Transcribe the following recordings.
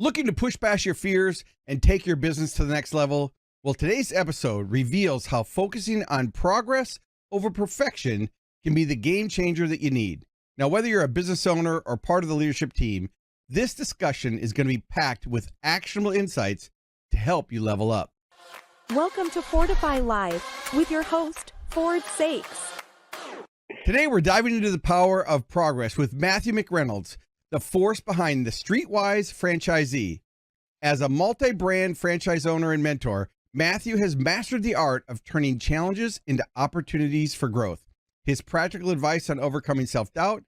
Looking to push past your fears and take your business to the next level? Well, today's episode reveals how focusing on progress over perfection can be the game changer that you need. Now, whether you're a business owner or part of the leadership team, this discussion is going to be packed with actionable insights to help you level up. Welcome to Fortify Live with your host, Ford Saeks. Today, we're diving into the power of progress with Matthew McReynolds, the force behind the Streetwise Franchisee. As a multi-brand franchise owner and mentor, Matthew has mastered the art of turning challenges into opportunities for growth. His practical advice on overcoming self-doubt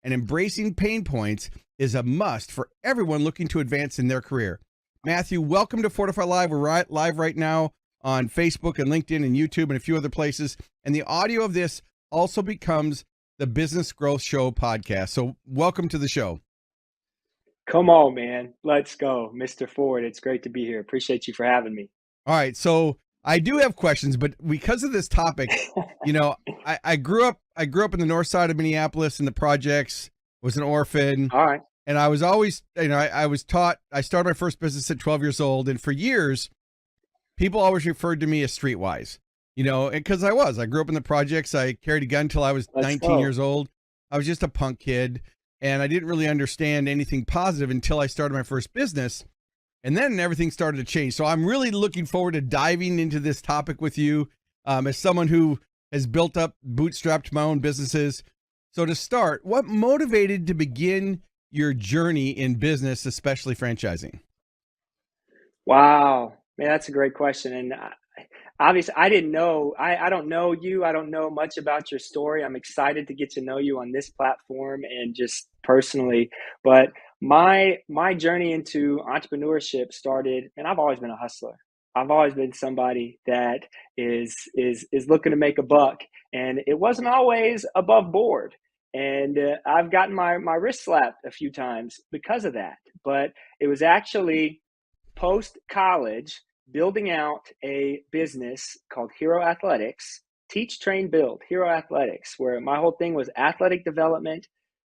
and embracing pain points is a must for everyone looking to advance in their career. Matthew, welcome to Fortify Live. We're live right now on Facebook and LinkedIn and YouTube and a few other places. And the audio of this also becomes the Business Growth Show podcast. So welcome to the show. Come on, man. Let's go, Mr. Ford. It's great to be here. Appreciate you for having me. All right. So I do have questions, but because of this topic, I grew up in the north side of Minneapolis in the projects, was an orphan. All right. And I was always, I was taught, I started my first business at 12 years old. And for years, people always referred to me as Streetwise, because I grew up in the projects. I carried a gun until I was 19 years old. I was just a punk kid. And I didn't really understand anything positive until I started my first business. And then everything started to change. So I'm really looking forward to diving into this topic with you as someone who has built up, bootstrapped my own businesses. So to start, what motivated to begin your journey in business, especially franchising? Wow, man, that's a great question. And obviously, I didn't know. I don't know you. I don't know much about your story. I'm excited to get to know you on this platform and just personally. But my journey into entrepreneurship started, and I've always been a hustler. I've always been somebody that is looking to make a buck, and it wasn't always above board. And I've gotten my wrist slapped a few times because of that. But it was actually post-college, building out a business called Hero Athletics, Teach, Train, Build, Hero Athletics, where my whole thing was athletic development,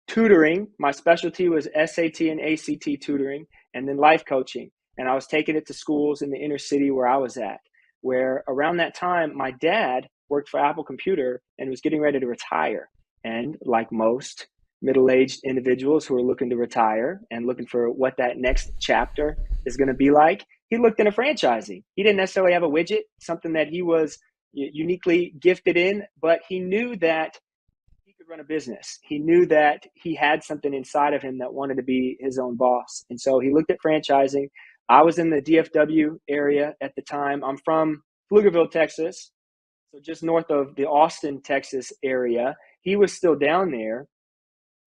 tutoring. My specialty was SAT and ACT tutoring, and then life coaching. And I was taking it to schools in the inner city where I was at, where around that time, my dad worked for Apple Computer and was getting ready to retire. And like most middle-aged individuals who are looking to retire and looking for what that next chapter is going to be like, he looked into franchising. He didn't necessarily have a widget, something that he was uniquely gifted in, but he knew that he could run a business. He knew that he had something inside of him that wanted to be his own boss. And so he looked at franchising. I was in the DFW area at the time. I'm from Pflugerville, Texas, so just north of the Austin, Texas area. He was still down there,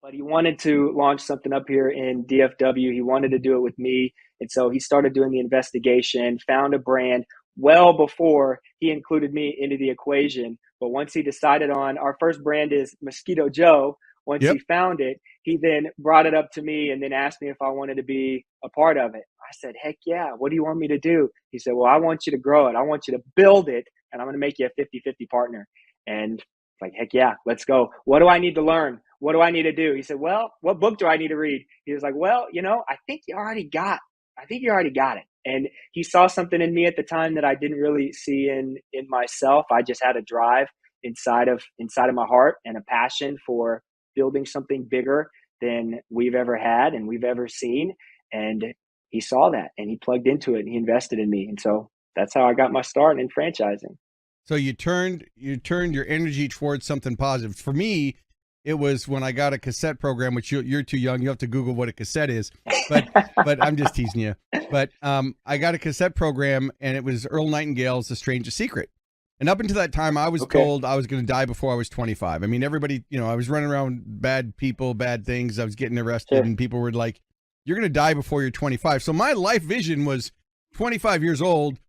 but he wanted to launch something up here in DFW. He wanted to do it with me. And so he started doing the investigation, found a brand well before he included me into the equation. But once he decided on our first brand is Mosquito Joe, once he found it, he then brought it up to me and then asked me if I wanted to be a part of it. I said, heck yeah, what do you want me to do? He said, well, I want you to grow it. I want you to build it, and I'm going to make you a 50-50 partner. And like, heck yeah, let's go. What do I need to learn? What do I need to do? He said, well, what book do I need to read? He was like, well, I think you already got it. And he saw something in me at the time that I didn't really see in myself. I just had a drive inside of my heart and a passion for building something bigger than we've ever had and we've ever seen. And he saw that and he plugged into it and he invested in me. And so that's how I got my start in franchising. So you turned your energy towards something positive. For me, it was when I got a cassette program, which you're too young. You have to Google what a cassette is, but I'm just teasing you. But I got a cassette program, and it was Earl Nightingale's "The Strangest Secret." And up until that time, I was told I was going to die before I was 25. I mean, everybody, I was running around bad people, bad things. I was getting arrested, and people were like, "You're going to die before you're 25." So my life vision was 25 years old.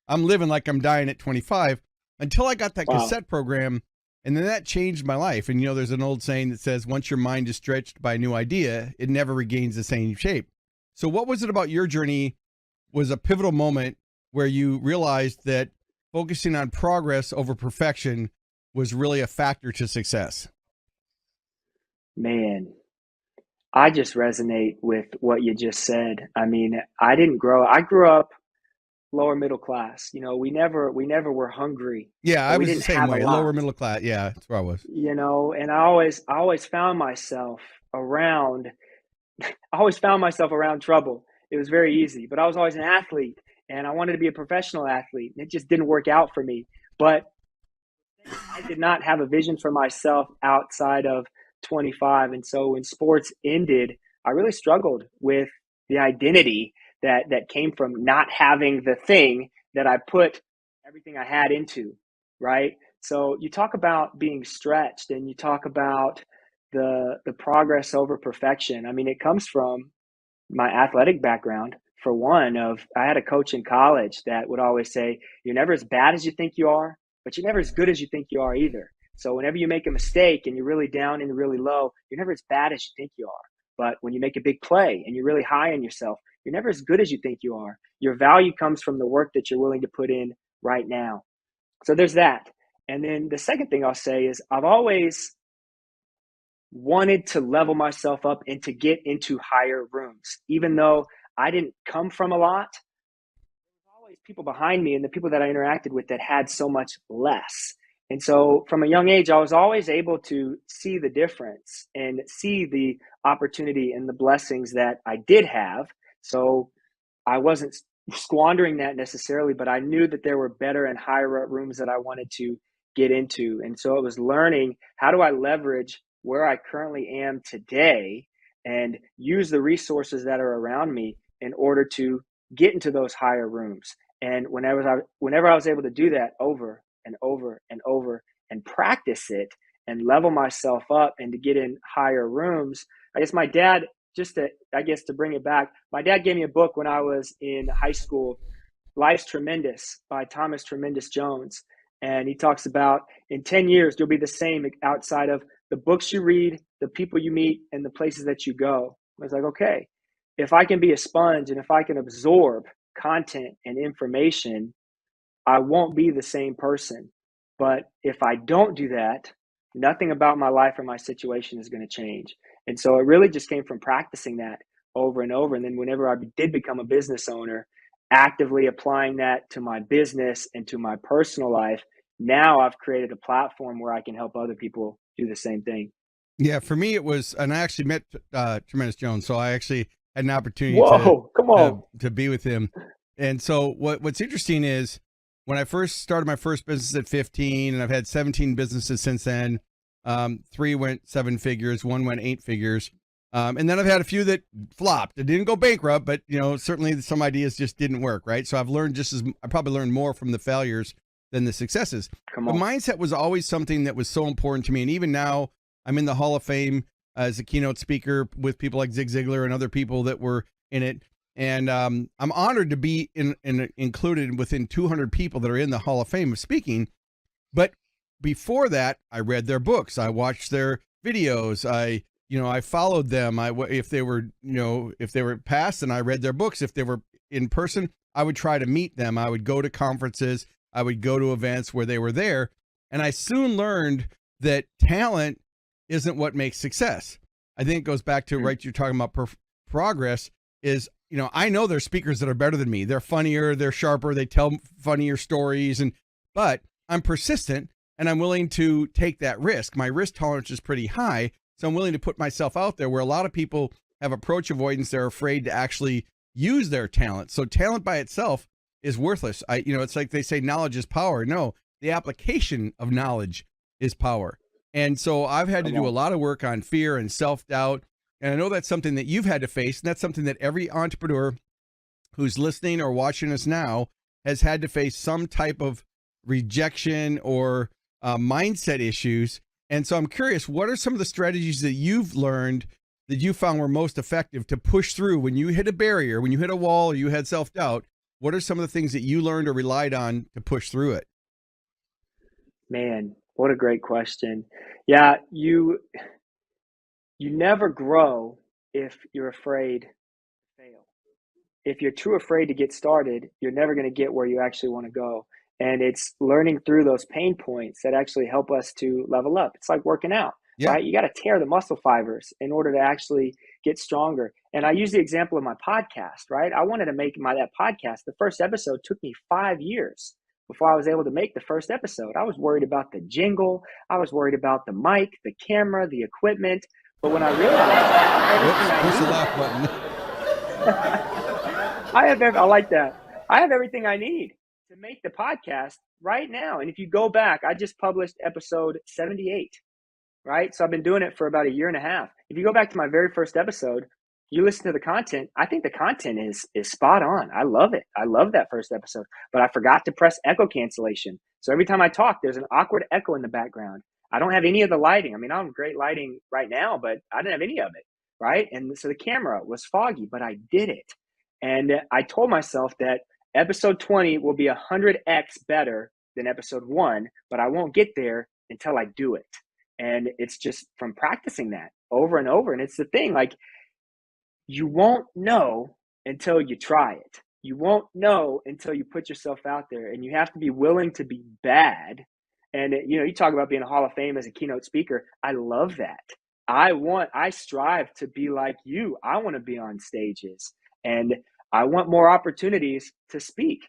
I'm living like I'm dying at 25 until I got that cassette program. And then that changed my life. And, there's an old saying that says, once your mind is stretched by a new idea, it never regains the same shape. So what was it about your journey was a pivotal moment where you realized that focusing on progress over perfection was really a factor to success? Man, I just resonate with what you just said. I mean, I grew up lower middle class. You know, we never were hungry, Yeah, but I we was the didn't same have a way. Lower lot, middle class. Yeah, that's where I was. you know, and I always found myself around I always found myself around trouble. It was very easy, but I was always an athlete and I wanted to be a professional athlete. And it just didn't work out for me. But I did not have a vision for myself outside of 25. And so when sports ended, I really struggled with the identity that came from not having the thing that I put everything I had into, right? So you talk about being stretched and you talk about the progress over perfection. I mean, it comes from my athletic background. For one, of I had a coach in college that would always say, "You're never as bad as you think you are, but you're never as good as you think you are either." So whenever you make a mistake and you're really down and really low, you're never as bad as you think you are. But when you make a big play and you're really high on yourself, you're never as good as you think you are. Your value comes from the work that you're willing to put in right now. So there's that. And then the second thing I'll say is I've always wanted to level myself up and to get into higher rooms. Even though I didn't come from a lot, there's always people behind me and the people that I interacted with that had so much less. And so from a young age, I was always able to see the difference and see the opportunity and the blessings that I did have. So I wasn't squandering that necessarily, but I knew that there were better and higher up rooms that I wanted to get into. And so it was learning, how do I leverage where I currently am today and use the resources that are around me in order to get into those higher rooms. And whenever I was able to do that over and over and over and practice it and level myself up and to get in higher rooms, I guess my dad, to bring it back, my dad gave me a book when I was in high school, Life's Tremendous by Thomas Tremendous Jones. And he talks about in 10 years, you'll be the same outside of the books you read, the people you meet, and the places that you go. I was like, okay, if I can be a sponge and if I can absorb content and information, I won't be the same person. But if I don't do that, nothing about my life or my situation is going to change. And so it really just came from practicing that over and over. And then whenever I did become a business owner, actively applying that to my business and to my personal life, now I've created a platform where I can help other people do the same thing. Yeah, for me it was, and I actually met Tremendous Jones, so I actually had an opportunity Whoa, come on. to be with him. And so what's interesting is when I first started my first business at 15, and I've had 17 businesses since then. 3 went 7 figures, 1 went 8 figures. And then I've had a few that flopped. It didn't go bankrupt, but certainly some ideas just didn't work, right? So I probably learned more from the failures than the successes. Come But on. mindset was always something that was so important to me. And even now I'm in the Hall of Fame as a keynote speaker with people like Zig Ziglar and other people that were in it. And I'm honored to be included within 200 people that are in the Hall of Fame of speaking. But before that, I read their books. I watched their videos. I followed them. If they were past, and I read their books. If they were in person, I would try to meet them. I would go to conferences. I would go to events where they were there. And I soon learned that talent isn't what makes success. I think it goes back to, right, you're talking about progress is, I know there's speakers that are better than me. They're funnier, they're sharper, they tell funnier stories, but I'm persistent and I'm willing to take that risk. My risk tolerance is pretty high, so I'm willing to put myself out there where a lot of people have approach avoidance. They're afraid to actually use their talent. So talent by itself is worthless. It's like they say knowledge is power. No, the application of knowledge is power. And so I've had to do a lot of work on fear and self-doubt. And I know that's something that you've had to face. And that's something that every entrepreneur who's listening or watching us now has had to face some type of rejection or mindset issues. And so I'm curious, what are some of the strategies that you've learned that you found were most effective to push through when you hit a barrier, when you hit a wall, or you had self-doubt? What are some of the things that you learned or relied on to push through it? Man, what a great question. Yeah, you never grow if you're afraid to fail. If you're too afraid to get started, you're never going to get where you actually want to go. And it's learning through those pain points that actually help us to level up. It's like working out. Yeah. right? You got to tear the muscle fibers in order to actually get stronger. And I use the example of my podcast, right? I wanted to make that podcast. The first episode took me 5 years before I was able to make the first episode. I was worried about the jingle. I was worried about the mic, the camera, the equipment. But when I realized Where's the laugh button? I like that. I have everything I need to make the podcast right now. And if you go back, I just published episode 78, right? So I've been doing it for about a year and a half. If you go back to my very first episode, you listen to the content, I think the content is spot on. I love it. I love that first episode, but I forgot to press echo cancellation. So every time I talk, there's an awkward echo in the background. I don't have any of the lighting. I mean, I'm great lighting right now, but I didn't have any of it, right? And so the camera was foggy, but I did it. And I told myself that episode 20 will be 100x better than episode 1, but I won't get there until I do it. And it's just from practicing that over and over. And it's the thing, like, you won't know until you try it. You won't know until you put yourself out there, and you have to be willing to be bad. And, you talk about being a Hall of Fame as a keynote speaker. I love that. I strive to be like you. I want to be on stages, and I want more opportunities to speak.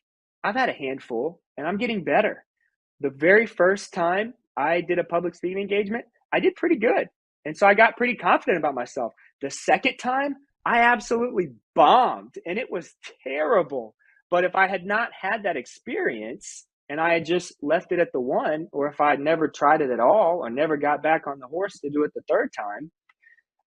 I've had a handful, and I'm getting better. The very first time I did a public speaking engagement, I did pretty good. And so I got pretty confident about myself. The second time, I absolutely bombed, and it was terrible. But if I had not had that experience and I had just left it at the 1, or if I had never tried it at all or never got back on the horse to do it the third time,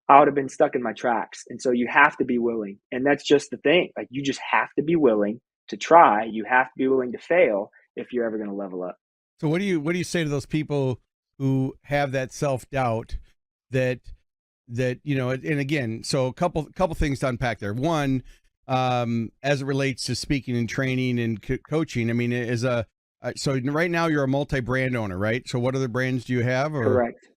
I would have been stuck in my tracks. And so you have to be willing. And that's just the thing. Like, you just have to be willing to try. You have to be willing to fail if you're ever going to level up. So what do you say to those people who have that self-doubt that and again, so a couple things to unpack there. One, as it relates to speaking and training and coaching, I mean, so right now you're a multi-brand owner, right? So what other brands do you have? Or correct.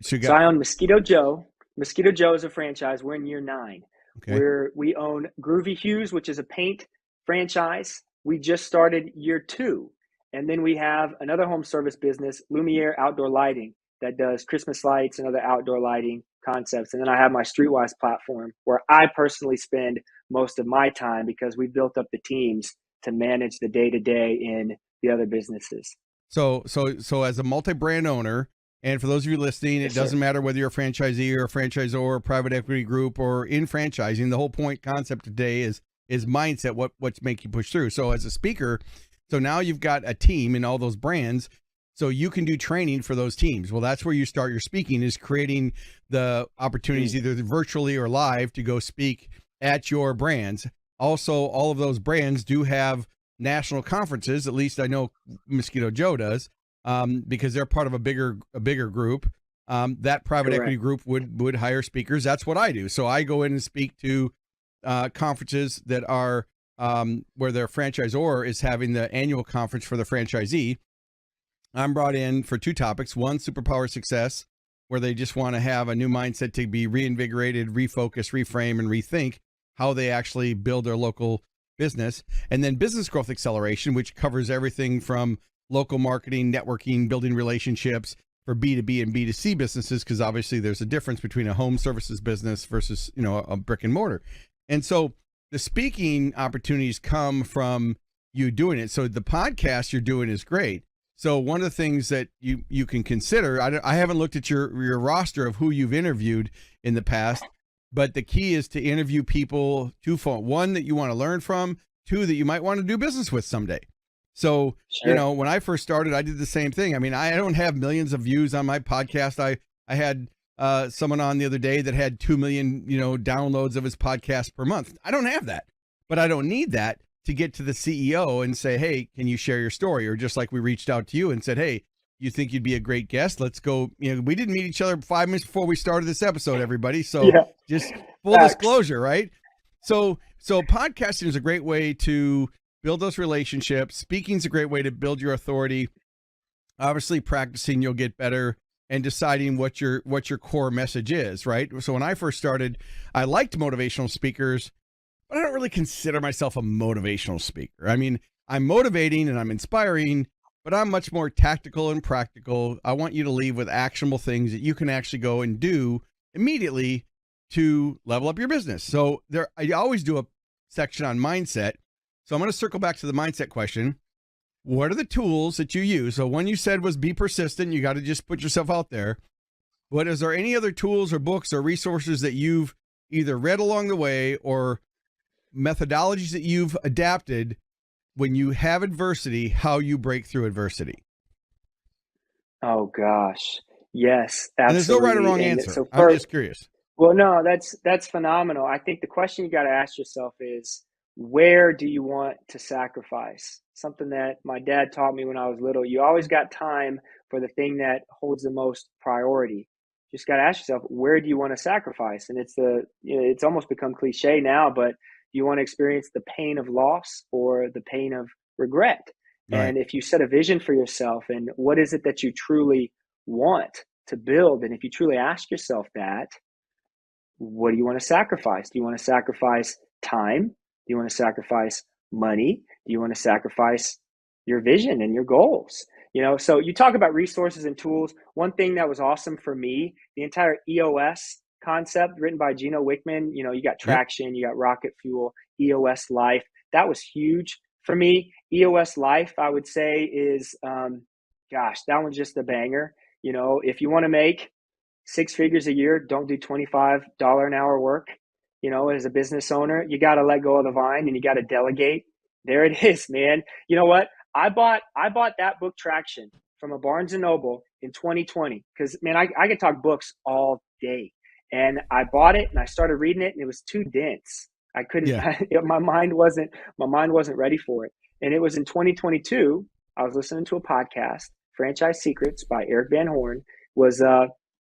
So I own Mosquito Joe. Mosquito Joe is a franchise. We're in year 9. Okay. We own Groovy Hues, which is a paint franchise. We just started year 2. And then we have another home service business, Lumiere Outdoor Lighting, that does Christmas lights and other outdoor lighting concepts. And then I have my Streetwise platform, where I personally spend most of my time, because we built up the teams to manage the day-to-day in the other businesses. So as a multi-brand owner, and for those of you listening, it doesn't matter whether you're a franchisee or a franchisor or a private equity group or in franchising, the whole concept today is mindset, what's make you push through. So as a speaker, so now you've got a team in all those brands, so you can do training for those teams. Well, that's where you start your speaking, is creating the opportunities either virtually or live to go speak at your brands. Also, all of those brands do have national conferences. At least I know Mosquito Joe does, because they're part of a bigger group. That private Correct. equity group would hire speakers. That's what I do. So I go in and speak to conferences that are where their franchisor is having the annual conference for the franchisee. I'm brought in for 2 topics. One, superpower success, where they just want to have a new mindset to be reinvigorated, refocus, reframe, and rethink how they actually build their local business. And then business growth acceleration, which covers everything from local marketing, networking, building relationships for B2B and B2C businesses, because obviously there's a difference between a home services business versus, a brick and mortar. And so the speaking opportunities come from you doing it. So the podcast you're doing is great. So one of the things that you can consider, I haven't looked at your roster of who you've interviewed in the past, but the key is to interview people twofold. 1, that you want to learn from, 2, that you might want to do business with someday. So, Sure. When I first started, I did the same thing. I mean, I don't have millions of views on my podcast. I had someone on the other day that had 2 million, downloads of his podcast per month. I don't have that, but I don't need that to get to the CEO and say, hey, can you share your story? Or just like we reached out to you and said, hey, you think you'd be a great guest? Let's go. We didn't meet each other 5 minutes before we started this episode, everybody. So just full disclosure, right? So podcasting is a great way to build those relationships. Speaking is a great way to build your authority. Obviously, practicing, you'll get better, and deciding what your core message is, right? So when I first started, I liked motivational speakers, but I don't really consider myself a motivational speaker. I mean, I'm motivating and I'm inspiring, but I'm much more tactical and practical. I want you to leave with actionable things that you can actually go and do immediately to level up your business. So I always do a section on mindset. So I'm going to circle back to the mindset question. What are the tools that you use? So one you said was be persistent. You got to just put yourself out there. But is there any other tools or books or resources that you've either read along the way or methodologies that you've adapted when you have adversity, how you break through adversity? Oh gosh. Yes, And there's no right or absolutely. wrong And answer. so I'm first, just curious. well, no, that's phenomenal. I think the question you got to ask yourself is, where do you want to sacrifice? Something that my dad taught me when I was little. You always got time for the thing that holds the most priority. Just got to ask yourself, where do you want to sacrifice? And it's almost become cliche now, but do you want to experience the pain of loss or the pain of regret? Right. And if you set a vision for yourself and what is it that you truly want to build, and if you truly ask yourself that, what do you want to sacrifice? Do you want to sacrifice time? Do you want to sacrifice money? Do you want to sacrifice your vision and your goals? So you talk about resources and tools. One thing that was awesome for me, the entire EOS concept written by Gino Wickman, you got Yep. traction, you got rocket fuel, EOS life. That was huge for me. EOS life, I would say is, that one's just a banger. If you want to make 6 figures a year, don't do $25 an hour work. As a business owner, you got to let go of the vine and you got to delegate. There it is, man. You know what? I bought that book Traction from a Barnes and Noble in 2020 because, man, I could talk books all day. And I bought it and I started reading it and it was too dense. I couldn't. Yeah. My mind wasn't ready for it. And it was in 2022. I was listening to a podcast, Franchise Secrets by Eric Van Horn. Was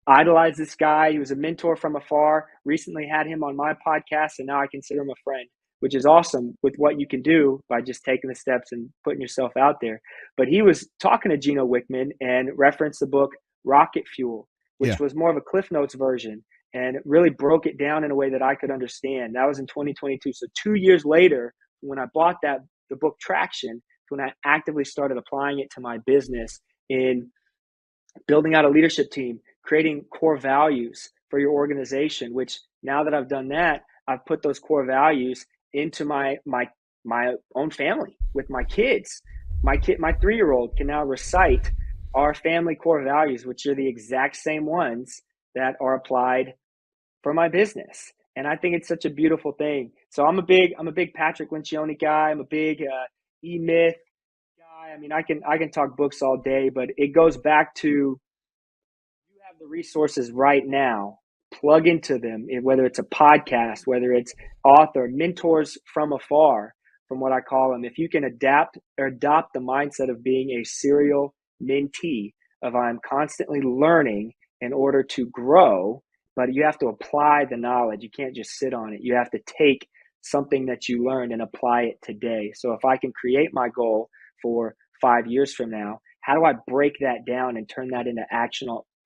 idolized this guy. He was a mentor from afar. Recently had him on my podcast, and now I consider him a friend, which is awesome with what you can do by just taking the steps and putting yourself out there. But he was talking to Gino Wickman and referenced the book Rocket Fuel, which was more of a Cliff Notes version, and it really broke it down in a way that I could understand. That was in 2022. So 2 years later, when I bought the book Traction, when I actively started applying it to my business in building out a leadership team, creating core values for your organization, which now that I've done that, I've put those core values into my own family with my kids. My 3-year-old can now recite our family core values, which are the exact same ones that are applied for my business. And I think it's such a beautiful thing. So I'm a big Patrick Lencioni guy. I'm a big E-Myth guy. I mean, I can talk books all day, but it goes back to, you have the resources right now, plug into them, whether it's a podcast, whether it's author, mentors from afar, from what I call them. If you can adapt or adopt the mindset of being a serial mentee, of I'm constantly learning in order to grow, but you have to apply the knowledge. You can't just sit on it. You have to take something that you learned and apply it today. So if I can create my goal for 5 years from now, how do I break that down and turn that into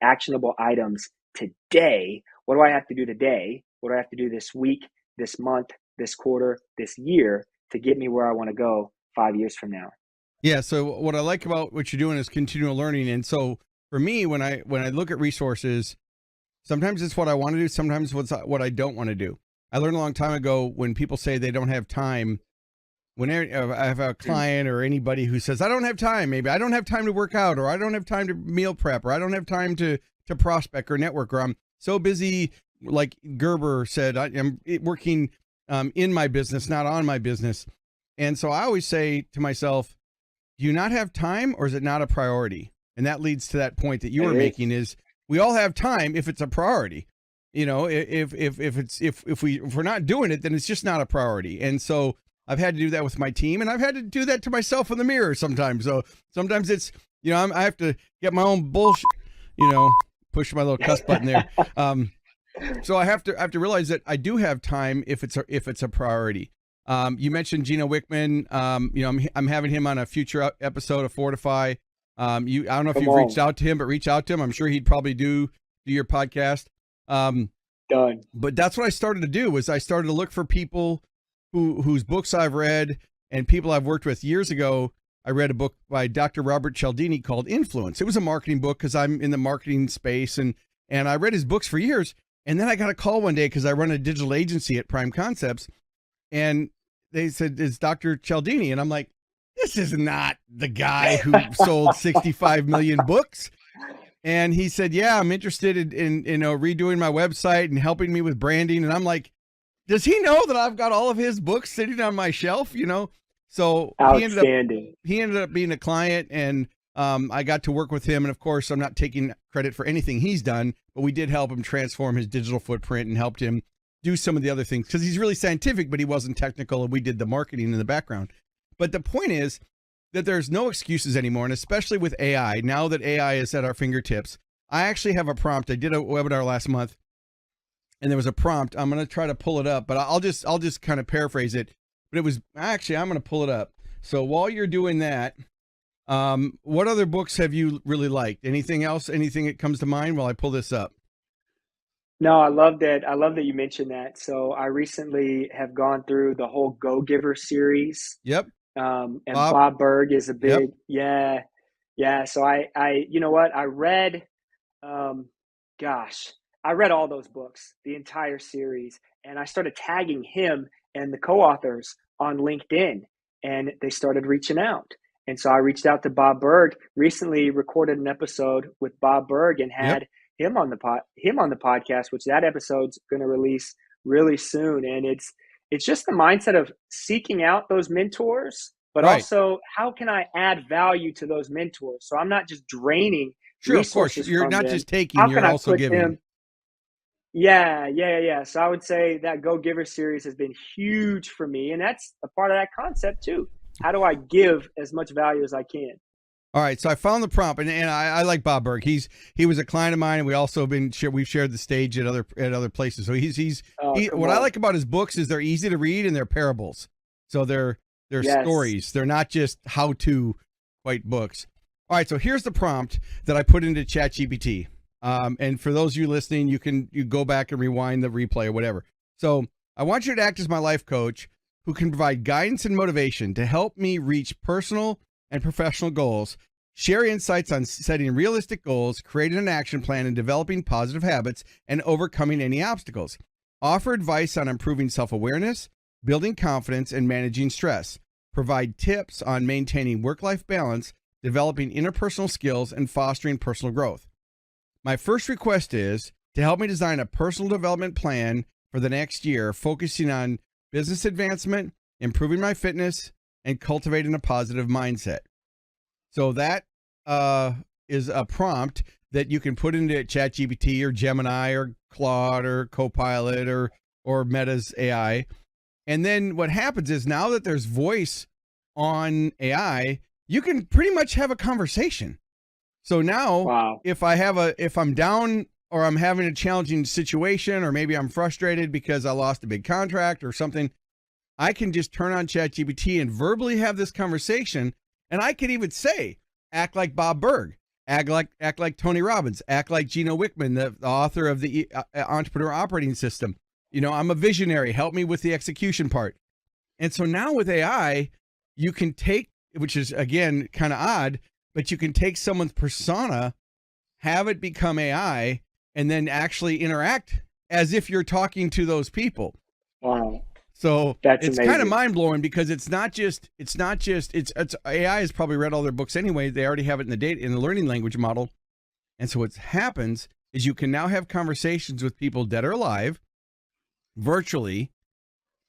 actionable items today? What do I have to do today? What do I have to do this week, this month, this quarter, this year to get me where I want to go 5 years from now? Yeah. So what I like about what you're doing is continual learning. And so for me, when I look at resources, sometimes it's what I want to do. Sometimes what I don't want to do. I learned a long time ago when people say they don't have time. Whenever I have a client or anybody who says, I don't have time, maybe I don't have time to work out, or I don't have time to meal prep, or I don't have time to prospect or network, or I'm so busy, like Gerber said, I am working in my business, not on my business. And so I always say to myself, do you not have time, or is it not a priority? And that leads to that point that you were making is we all have time if it's a priority. If we're not doing it, then it's just not a priority. And so I've had to do that with my team, and I've had to do that to myself in the mirror sometimes. So sometimes it's, I have to get my own bullshit, push my little cuss button there. So I have to realize that I do have time if it's a priority. You mentioned Gino Wickman. I'm having him on a future episode of Fortify. I don't know if you've reached out to him, but reach out to him. I'm sure he'd probably do your podcast. Done. But that's what I started to do was I started to look for people whose books I've read and people I've worked with years ago I read a book by Dr. Robert Cialdini called Influence. It was a marketing book because I'm in the marketing space, and I read his books for years. And then I got a call one day because I run a digital agency at Prime Concepts, and they said, "It's Dr. Cialdini," and I'm like, "This is not the guy who sold 65 million books." And he said, "Yeah, I'm interested in redoing my website and helping me with branding." And I'm like, "Does he know that I've got all of his books sitting on my shelf?" So Outstanding. he ended up being a client, and I got to work with him. And of course, I'm not taking credit for anything he's done, but we did help him transform his digital footprint and helped him do some of the other things because he's really scientific, but he wasn't technical, and we did the marketing in the background. But the point is that there's no excuses anymore, and especially with AI, now that AI is at our fingertips. I actually have a prompt. I did a webinar last month, and there was a prompt. I'm going to try to pull it up, but I'll just kind of paraphrase it. But it was actually, I'm going to pull it up. So while you're doing that, what other books have you really liked? Anything else? Anything that comes to mind while I pull this up? No, I love that. I love that you mentioned that. So I recently have gone through the whole Go Giver series. Yep. And Bob Burg is a big, yeah. So you know what? I read, I read all those books, the entire series, and I started tagging him and the co-authors on LinkedIn, and they started reaching out. And so I reached out to Bob Burg, recently recorded an episode with Bob Burg and had him on the podcast, which that episode's going to release really soon. And it's just the mindset of seeking out those mentors, but also how can I add value to those mentors? So I'm not just draining resources. Of course. You're not them. just taking, How you're also giving. Yeah. So I would say that Go Giver series has been huge for me. And that's a part of that concept too. How do I give as much value as I can? All right, so I found the prompt, and I like Bob Burg. He was a client of mine, and we've shared the stage at other places. So what I like about his books is they're easy to read and they're parables. So they're stories. They're not just how-to quite books. All right, so here's the prompt that I put into ChatGPT. And for those of you listening, you go back and rewind the replay or whatever. So I want you to act as my life coach who can provide guidance and motivation to help me reach personal and professional goals, share insights on setting realistic goals, creating an action plan, and developing positive habits, and overcoming any obstacles. Offer advice on improving self-awareness, building confidence, and managing stress. Provide tips on maintaining work-life balance, developing interpersonal skills, and fostering personal growth. My first request is to help me design a personal development plan for the next year, focusing on business advancement, improving my fitness, and cultivating a positive mindset. So that is a prompt that you can put into ChatGPT or Gemini or Claude or Copilot or Meta's AI. And then what happens is now that there's voice on AI, you can pretty much have a conversation. So now if I'm down or I'm having a challenging situation, or maybe I'm frustrated because I lost a big contract or something, I can just turn on ChatGPT and verbally have this conversation. And I could even say, act like Bob Burg, act like Tony Robbins, act like Gino Wickman, the author of the Entrepreneur Operating System. I'm a visionary. Help me with the execution part. And so now with AI, you can take, which is again kind of odd, but you can take someone's persona, have it become AI, and then actually interact as if you're talking to those people. Wow. So it's kind of mind blowing because it's AI has probably read all their books anyway. They already have it in the learning language model. And so what happens is you can now have conversations with people dead or alive virtually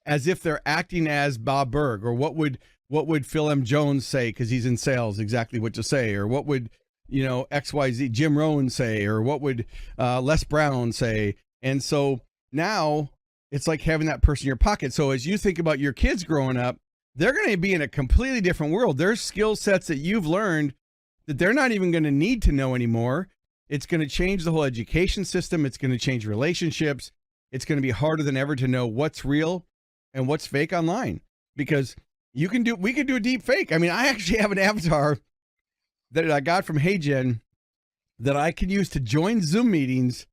as if they're acting as Bob Burg, or what would Phil M. Jones say? 'Cause he's in sales, exactly what to say, or what would, XYZ Jim Rohn say, or what would Les Brown say? And so now it's like having that person in your pocket. So as you think about your kids growing up, they're going to be in a completely different world. There's skill sets that you've learned that they're not even going to need to know anymore. It's going to change the whole education system. It's going to change relationships. It's going to be harder than ever to know what's real and what's fake online, because we could do a deep fake. I mean, I actually have an avatar that I got from HeyGen that I can use to join Zoom meetings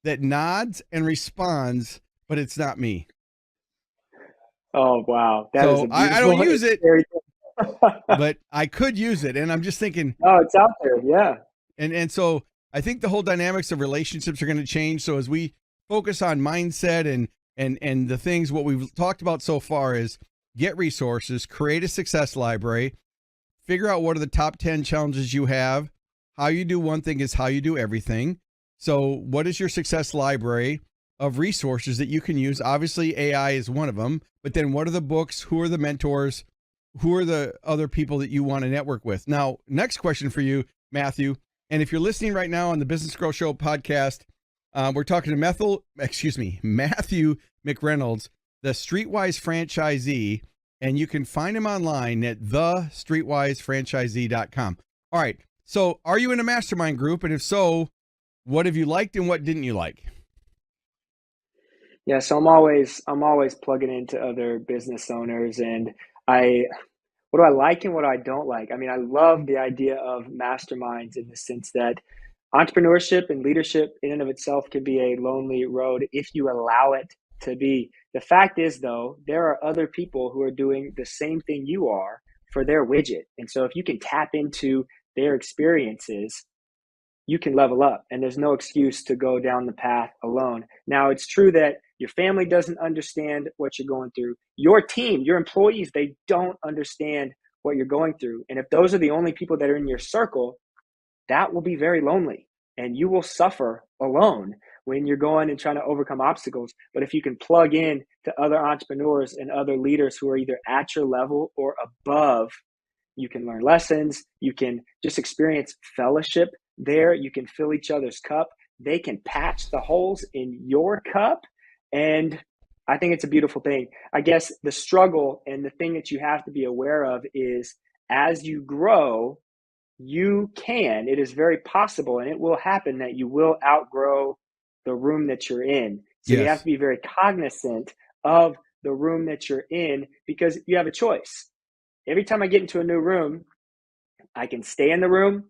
that nods and responds, but it's not me. Oh, wow. That is a I don't use it. but I could use it. And I'm just thinking, Oh, it's out there. Yeah. and so I think the whole dynamics of relationships are going to change. So as we focus on mindset and the things, what we've talked about so far is get resources, create a success library, figure out what are the top 10 challenges you have. How you do one thing is how you do everything. So what is your success library of resources that you can use? Obviously AI is one of them, but then what are the books? Who are the mentors? Who are the other people that you want to network with? Now, next question for you, Matthew. And if you're listening right now on the Business Girl Show podcast, we're talking to Matthew McReynolds, the Streetwise Franchisee, and you can find him online at thestreetwisefranchisee.com. All right. So are you in a mastermind group? And if so, what have you liked and what didn't you like? Yeah, so I'm always plugging into other business owners, and what do I like and what do I don't like? I mean, I love the idea of masterminds in the sense that entrepreneurship and leadership in and of itself can be a lonely road if you allow it to be. The fact is, though, there are other people who are doing the same thing you are for their widget. And so if you can tap into their experiences, you can level up, and there's no excuse to go down the path alone. Now, it's true that your family doesn't understand what you're going through. Your team, your employees, they don't understand what you're going through. And if those are the only people that are in your circle, that will be very lonely, and you will suffer alone when you're going and trying to overcome obstacles. But if you can plug in to other entrepreneurs and other leaders who are either at your level or above, you can learn lessons. You can just experience fellowship there. You can fill each other's cup. They can patch the holes in your cup. And I think it's a beautiful thing. I guess the struggle and the thing that you have to be aware of is as you grow, it is very possible, and it will happen that you will outgrow the room that you're in. So you have to be very cognizant of the room that you're in, because you have a choice. Every time I get into a new room, I can stay in the room,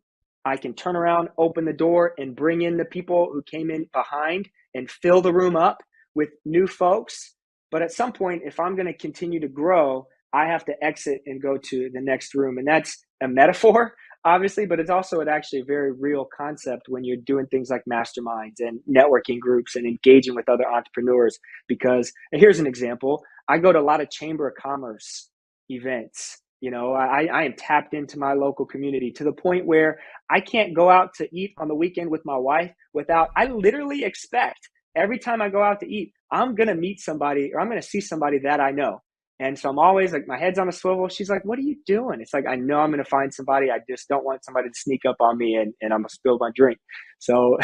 I can turn around, open the door, and bring in the people who came in behind and fill the room up with new folks. But at some point, if I'm going to continue to grow, I have to exit and go to the next room. And that's a metaphor, obviously, but it's also actually a very real concept when you're doing things like masterminds and networking groups and engaging with other entrepreneurs. Because here's an example. I go to a lot of Chamber of Commerce events. You know, I am tapped into my local community to the point where I can't go out to eat on the weekend with my wife I literally expect every time I go out to eat, I'm going to meet somebody or I'm going to see somebody that I know. And so I'm always like, my head's on a swivel. She's like, what are you doing? It's like, I know I'm going to find somebody. I just don't want somebody to sneak up on me and I'm going to spill my drink. So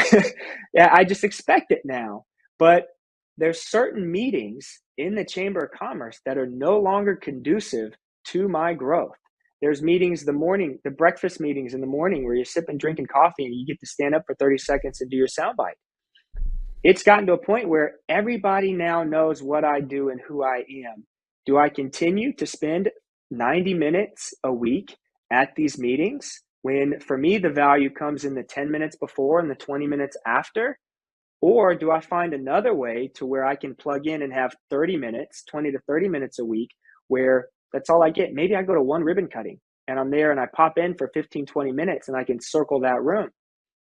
yeah, I just expect it now. But there's certain meetings in the Chamber of Commerce that are no longer conducive to my growth. There's meetings the breakfast meetings in the morning where you're sipping, drinking coffee and you get to stand up for 30 seconds and do your soundbite. It's gotten to a point where everybody now knows what I do and who I am. Do I continue to spend 90 minutes a week at these meetings when for me the value comes in the 10 minutes before and the 20 minutes after? Or do I find another way to where I can plug in and have 30 minutes, 20 to 30 minutes a week where that's all I get? Maybe I go to one ribbon cutting and I'm there and I pop in for 15, 20 minutes and I can circle that room.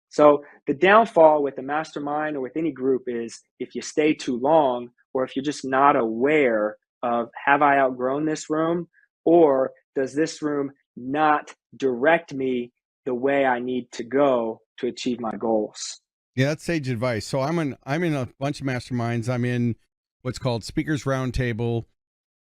So the downfall with a mastermind or with any group is if you stay too long, or if you're just not aware of, have I outgrown this room, or does this room not direct me the way I need to go to achieve my goals? Yeah, that's sage advice. So I'm in a bunch of masterminds. I'm in what's called Speakers Roundtable,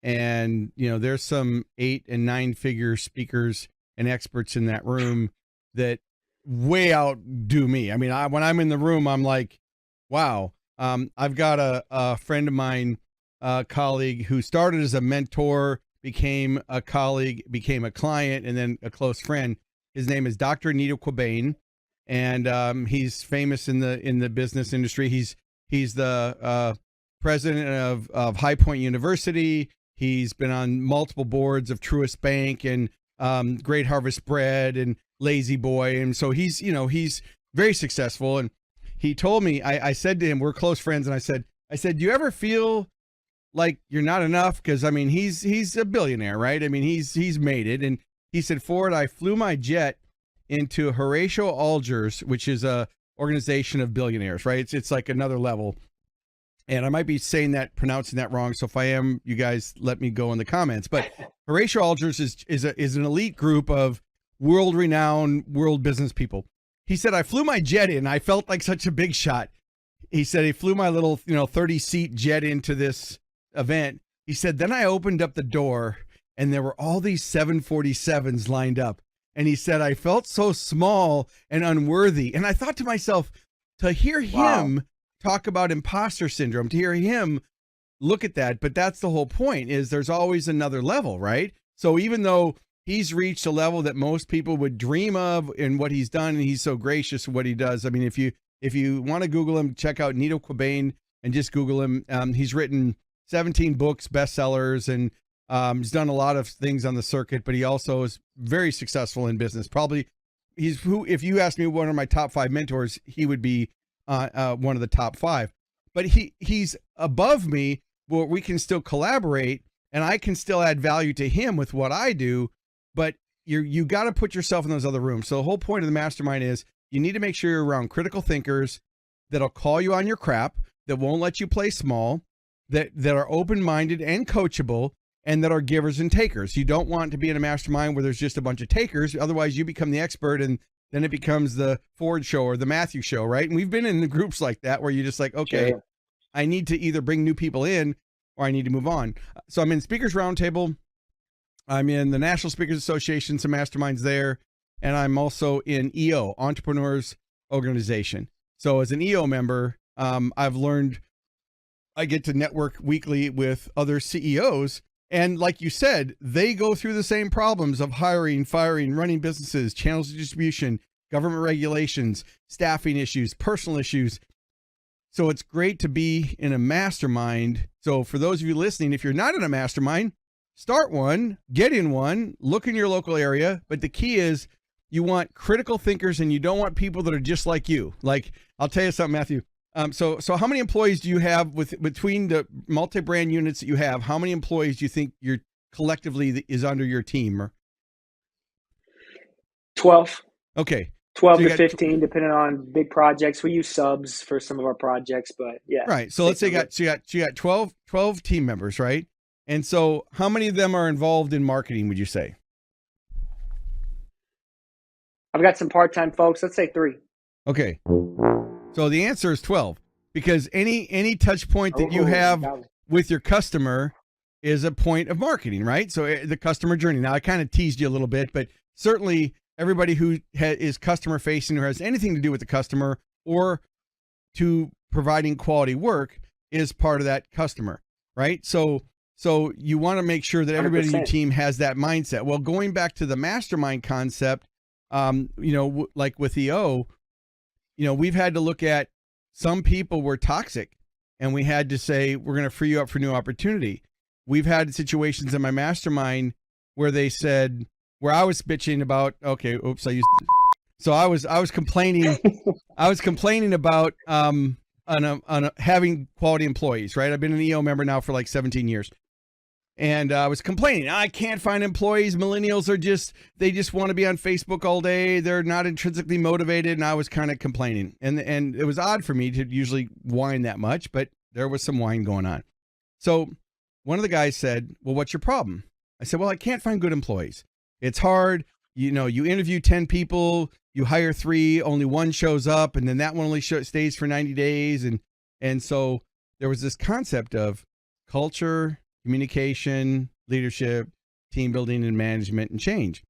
and there's some 8 and 9 figure speakers and experts in that room that way outdo me. I mean, when I'm in the room, I'm like, wow. I've got a friend of mine, a colleague who started as a mentor, became a colleague, became a client, and then a close friend. His name is Dr. Nito Quabain, and he's famous in the business industry. He's the president of High Point University. He's been on multiple boards of Truist Bank and Great Harvest Bread and Lazy Boy, and so he's very successful. And he told me, I said to him, we're close friends, and I said, do you ever feel like you're not enough, because I mean he's a billionaire, right? I mean he's made it. And he said, Ford, I flew my jet into Horatio Alger's, which is a organization of billionaires, right? It's like another level. And I might be pronouncing that wrong. So if I am, you guys let me go in the comments. But Horatio Alger's is an elite group of world-renowned world business people. He said, I flew my jet in. I felt like such a big shot. He said he flew my little, 30-seat jet into this event. He said, then I opened up the door and there were all these 747s lined up. And he said, I felt so small and unworthy. And I thought to myself, to hear him talk about imposter syndrome, to hear him look at that, but that's the whole point, is there's always another level, right? So even though he's reached a level that most people would dream of in what he's done, and he's so gracious in what he does. I mean, if you want to Google him, check out Nito Quabain and just Google him. He's written 17 books, bestsellers, and he's done a lot of things on the circuit, but he also is very successful in business. Probably if you ask me one of my top 5 mentors, he would be one of the top 5. But he's above me, where we can still collaborate and I can still add value to him with what I do. But you got to put yourself in those other rooms. So the whole point of the mastermind is you need to make sure you're around critical thinkers that'll call you on your crap, that won't let you play small, that are open-minded and coachable, and that are givers and takers. You don't want to be in a mastermind where there's just a bunch of takers. Otherwise you become the expert, and then it becomes the Ford show or the Matthew show, right? And we've been in the groups like that where you're just like, okay, sure, I need to either bring new people in or I need to move on. So I'm in Speakers Roundtable. I'm in the National Speakers Association, some masterminds there. And I'm also in EO, Entrepreneurs Organization. So as an EO member, I've learned I get to network weekly with other CEOs. And like you said, they go through the same problems of hiring, firing, running businesses, channels of distribution, government regulations, staffing issues, personal issues. So it's great to be in a mastermind. So for those of you listening, if you're not in a mastermind, start one, get in one, look in your local area. But the key is you want critical thinkers, and you don't want people that are just like you. Like, I'll tell you something, Matthew. So how many employees do you have between the multi-brand units that you have? How many employees do you think you're collectively is under your team? 12. Okay. 12 to 15, depending on big projects. We use subs for some of our projects, but yeah. Right. So let's say you got 12 team members, right? And so how many of them are involved in marketing, would you say? I've got some part-time folks. Let's say 3. Okay. So the answer is 12, because any touch point that you have with your customer is a point of marketing, right? So the customer journey. Now I kind of teased you a little bit, but certainly everybody who is customer facing or has anything to do with the customer or to providing quality work is part of that customer, right? So you want to make sure that everybody 100%. In your team has that mindset. Well, going back to the mastermind concept, like with EO, we've had to look at some people were toxic, and we had to say, we're going to free you up for new opportunity. We've had situations in my mastermind where they said, where I was bitching about, so I was complaining, about, having quality employees, right? I've been an EO member now for like 17 years. And I was complaining, I can't find employees. Millennials they just want to be on Facebook all day. They're not intrinsically motivated. And I was kind of complaining. And it was odd for me to usually whine that much, but there was some whine going on. So one of the guys said, well, what's your problem? I said, well, I can't find good employees. It's hard. You interview 10 people, you hire 3, only 1 shows up. And then that one only stays for 90 days. And so there was this concept of culture, communication, leadership, team building, and management and change.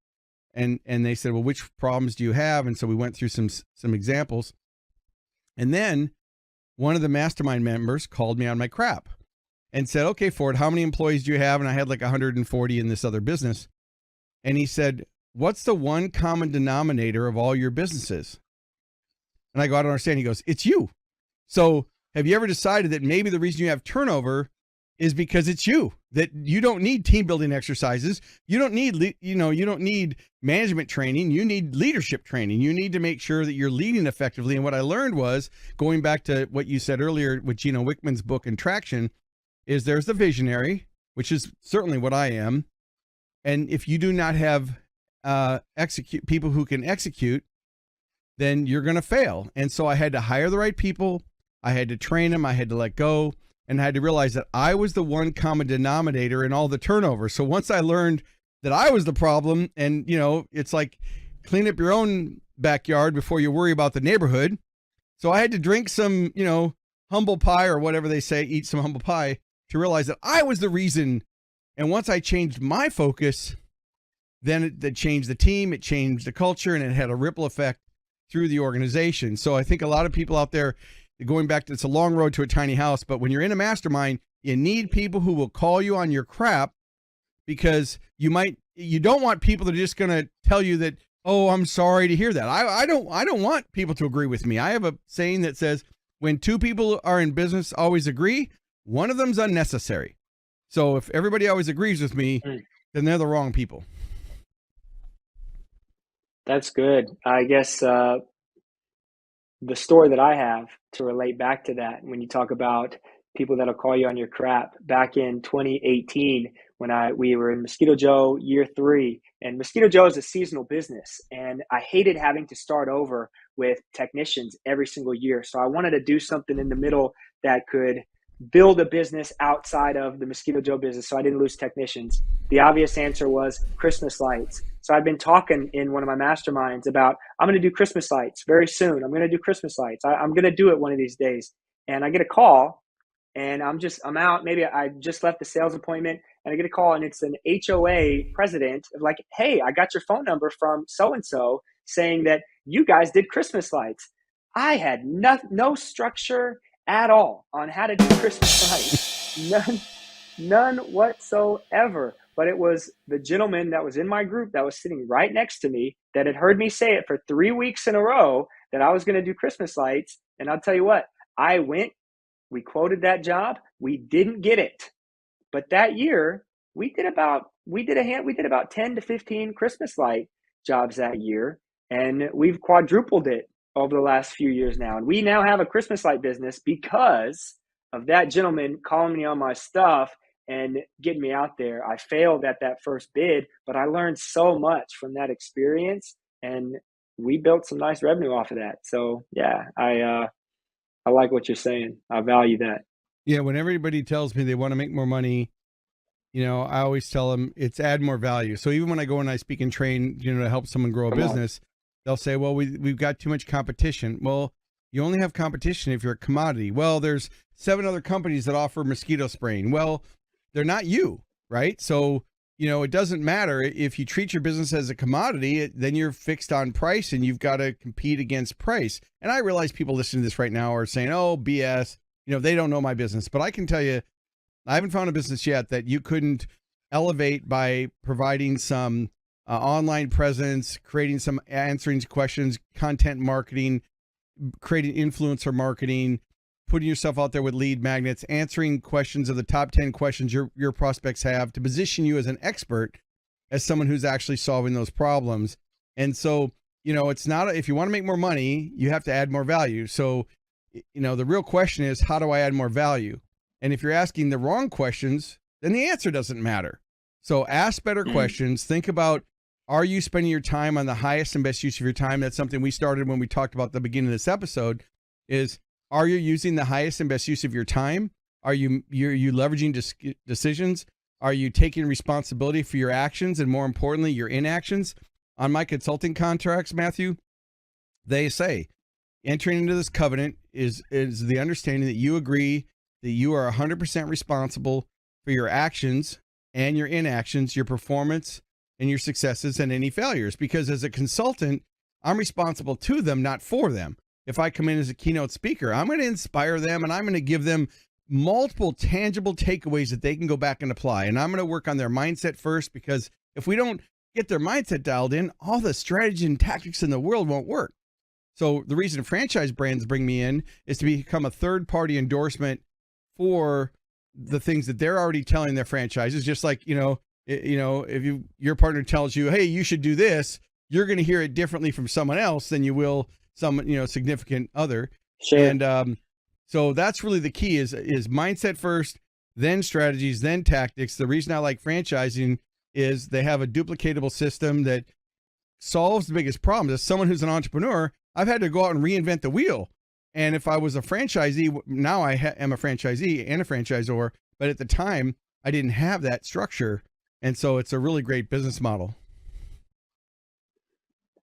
And they said, well, which problems do you have? And so we went through some examples. And then one of the mastermind members called me on my crap and said, okay, Ford, how many employees do you have? And I had like 140 in this other business. And he said, what's the one common denominator of all your businesses? And I go, I don't understand. He goes, it's you. So have you ever decided that maybe the reason you have turnover is because it's you, that you don't need team building exercises. You don't need, you don't need management training. You need leadership training. You need to make sure that you're leading effectively. And what I learned was, going back to what you said earlier with Gino Wickman's book and Traction, is there's the visionary, which is certainly what I am. And if you do not have people who can execute, then you're going to fail. And so I had to hire the right people. I had to train them. I had to let go. And I had to realize that I was the one common denominator in all the turnover. So once I learned that I was the problem, and, it's like clean up your own backyard before you worry about the neighborhood. So I had to drink some, humble pie or whatever they say, eat some humble pie to realize that I was the reason. And once I changed my focus, then it changed the team, it changed the culture, and it had a ripple effect through the organization. So I think a lot of people out there, going back to, it's a long road to a tiny house, but when you're in a mastermind, you need people who will call you on your crap, because you don't want people that are just going to tell you that, oh, I'm sorry to hear that. I don't want people to agree with me. I have a saying that says, when two people are in business always agree, one of them's unnecessary. So if everybody always agrees with me, then they're the wrong people. That's good. I guess the story that I have to relate back to that, when you talk about people that'll call you on your crap, back in 2018, when we were in Mosquito Joe year 3, and Mosquito Joe is a seasonal business, and I hated having to start over with technicians every single year. So I wanted to do something in the middle that could build a business outside of the Mosquito Joe business, so I didn't lose technicians. The obvious answer was Christmas lights. So I've been talking in one of my masterminds about, I'm going to do Christmas lights very soon. I'm going to do Christmas lights. I'm going to do it one of these days. And I get a call, and I'm out. Maybe I just left the sales appointment, and I get a call, and it's an HOA president like, hey, I got your phone number from so-and-so saying that you guys did Christmas lights. I had no structure at all on how to do Christmas lights. None whatsoever. But it was the gentleman that was in my group that was sitting right next to me that had heard me say it for 3 weeks in a row that I was going to do Christmas lights. And I'll tell you what, I went, we quoted that job. We didn't get it. But that year we did about 10 to 15 Christmas light jobs that year. And we've quadrupled it over the last few years now. And we now have a Christmas light business because of that gentleman calling me on my stuff and getting me out there. I failed at that first bid, but I learned so much from that experience, and we built some nice revenue off of that. So yeah, I like what you're saying. I value that. Yeah. When everybody tells me they want to make more money, I always tell them it's add more value. So even when I go and I speak and train, to help someone grow a business, they'll say, well, we've got too much competition. Well, you only have competition if you're a commodity. Well, there's 7 other companies that offer mosquito spraying. Well, they're not you, right? So, it doesn't matter if you treat your business as a commodity, then you're fixed on price and you've got to compete against price. And I realize people listening to this right now are saying, oh, BS, they don't know my business. But I can tell you, I haven't found a business yet that you couldn't elevate by providing some online presence, creating some answering questions, content marketing, creating influencer marketing, putting yourself out there with lead magnets, answering questions of the top 10 questions your prospects have to position you as an expert, as someone who's actually solving those problems. And so, it's not, if you want to make more money, you have to add more value. So, the real question is, how do I add more value? And if you're asking the wrong questions, then the answer doesn't matter. So ask better questions. Think about, are you spending your time on the highest and best use of your time? That's something we started when we talked about the beginning of this episode is, are you using the highest and best use of your time? Are you leveraging decisions? Are you taking responsibility for your actions and, more importantly, your inactions? On my consulting contracts, Matthew, they say entering into this covenant is the understanding that you agree that you are 100% responsible for your actions and your inactions, your performance and your successes and any failures. Because as a consultant, I'm responsible to them, not for them. If I come in as a keynote speaker, I'm going to inspire them and I'm going to give them multiple tangible takeaways that they can go back and apply. And I'm going to work on their mindset first, because if we don't get their mindset dialed in, all the strategy and tactics in the world won't work. So the reason franchise brands bring me in is to become a third-party endorsement for the things that they're already telling their franchises. Just like, if your partner tells you, hey, you should do this, you're going to hear it differently from someone else than you will some, significant other. Sure. And so that's really the key is mindset first, then strategies, then tactics. The reason I like franchising is they have a duplicatable system that solves the biggest problems. As someone who's an entrepreneur, I've had to go out and reinvent the wheel. And if I was a franchisee, now I am a franchisee and a franchisor, but at the time I didn't have that structure. And so it's a really great business model.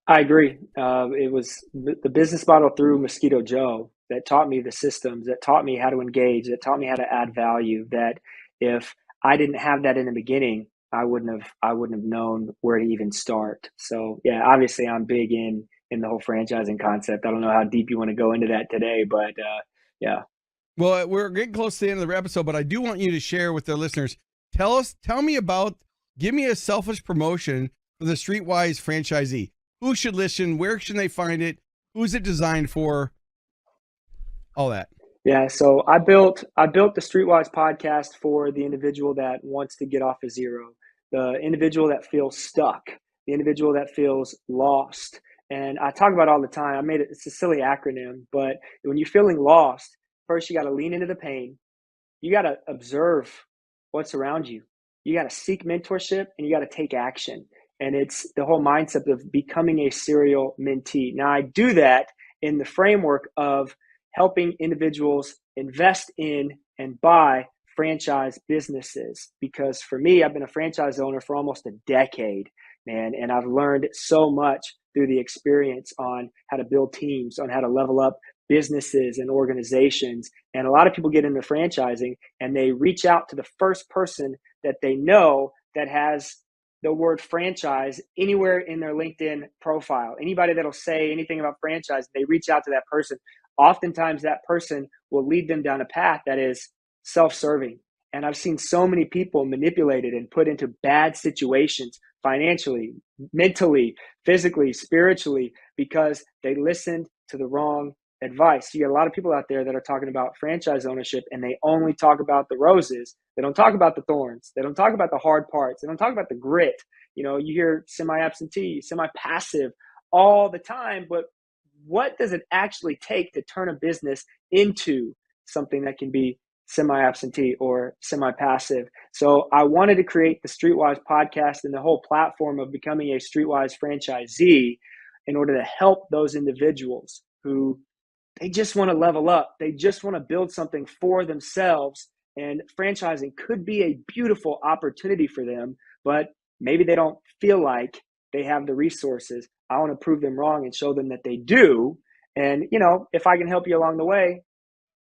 I agree. It was the business model through Mosquito Joe that taught me the systems, that taught me how to engage, that taught me how to add value, that if I didn't have that in the beginning, I wouldn't have known where to even start. So yeah, obviously I'm big in the whole franchising concept. I don't know how deep you want to go into that today, but yeah. Well, we're getting close to the end of the episode, but I do want you to share with the listeners. Give me a selfish promotion for the Streetwise Franchisee. Who should listen? Where should they find it? Who's it designed for? All that. Yeah, so I built the Streetwise podcast for the individual that wants to get off of zero, the individual that feels stuck, the individual that feels lost. And I talk about it all the time. It's a silly acronym, but when you're feeling lost, first you got to lean into the pain. You got to observe what's around you. You got to seek mentorship and you got to take action. And it's the whole mindset of becoming a serial mentee. Now I do that in the framework of helping individuals invest in and buy franchise businesses. Because for me, I've been a franchise owner for almost a decade, man. And I've learned so much through the experience on how to build teams, on how to level up businesses and organizations. And a lot of people get into franchising and they reach out to the first person that they know that has the word franchise anywhere in their LinkedIn profile. Anybody that'll say anything about franchise, they reach out to that person. Oftentimes that person will lead them down a path that is self-serving. And I've seen so many people manipulated and put into bad situations financially, mentally, physically, spiritually, because they listened to the wrong advice. You get a lot of people out there that are talking about franchise ownership and they only talk about the roses. They don't talk about the thorns. They don't talk about the hard parts. They don't talk about the grit. You know, you hear semi-absentee, semi-passive all the time, but what does it actually take to turn a business into something that can be semi-absentee or semi-passive? So I wanted to create the Streetwise podcast and the whole platform of becoming a Streetwise franchisee in order to help those individuals who they just want to level up. They just want to build something for themselves. And franchising could be a beautiful opportunity for them, but maybe they don't feel like they have the resources. I want to prove them wrong and show them that they do. And, you know, if I can help you along the way,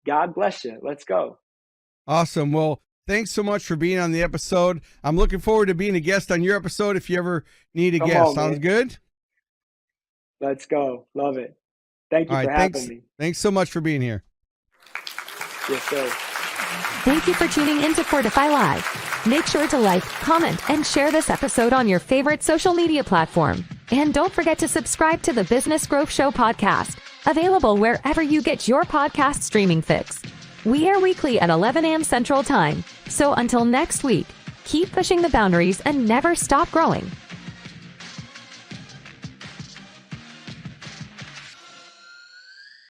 God bless you. Let's go. Awesome. Well, thanks so much for being on the episode. I'm looking forward to being a guest on your episode if you ever need a guest. Sounds good? Let's go. Love it. Thank you for having me. Thanks so much for being here. Yes, sir. Thank you for tuning in to Fortify Live. Make sure to like, comment, and share this episode on your favorite social media platform. And don't forget to subscribe to the Business Growth Show podcast, available wherever you get your podcast streaming fix. We air weekly at 11 a.m. Central Time. So until next week, keep pushing the boundaries and never stop growing.